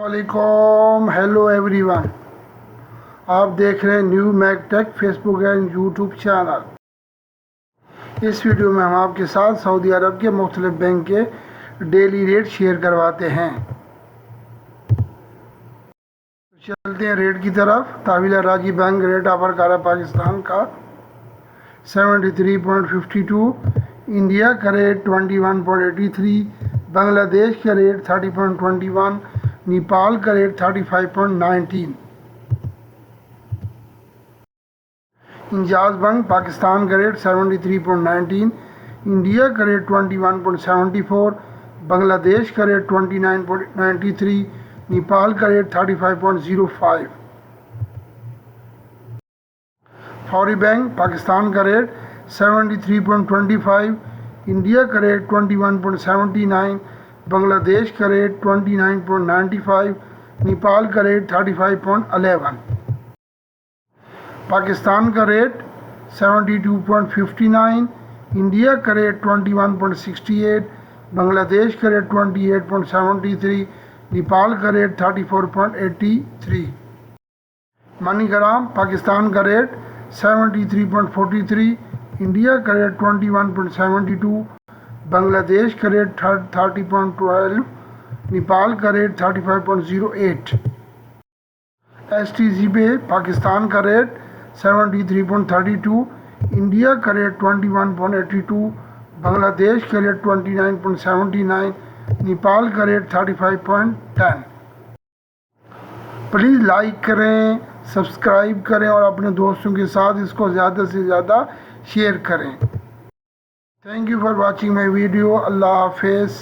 वालेकुम, hello everyone. आप देख रहे हैं new Mac Tech Facebook and YouTube channel. इस वीडियो में हम आपके साथ सऊदी अरब के मुख्तलिफ बैंक के डेली रेट शेयर करवाते हैं। चलते हैं रेट की तरफ। तावीला राजी बैंक रेट ऑफर कर रहा है पाकिस्तान का 73.52, इंडिया का रेट 21.83, बांग्लादेश का रेट 30.21, नेपाल का रेट 35.19। इंजाज बैंक पाकिस्तान का रेट 73.19, इंडिया का रेट 21.74, बांग्लादेश का रेट 29.93, नेपाल का रेट 35.05। फौरी बैंक पाकिस्तान का रेट 73.25, इंडिया का रेट 21.79, बांग्लादेश का रेट 29.95, नेपाल का रेट 35.11। पाकिस्तान का रेट 72.59, इंडिया का रेट 21.68, बांग्लादेश का रेट 28.73, नेपाल का रेट 34.83। मनीग्राम पाकिस्तान का रेट 73.43, इंडिया का रेट 21.72, बांग्लादेश का रेट 30.12, नेपाल का रेट 35.08। STC पे पाकिस्तान का रेट 73.32, इंडिया का रेट 21.82, बांग्लादेश का रेट 29.79, नेपाल का रेट 35.10। प्लीज़ लाइक करें, सब्सक्राइब करें और अपने दोस्तों के साथ इसको ज़्यादा से ज़्यादा शेयर करें। Thank you for watching my video. Allah हाफिज़।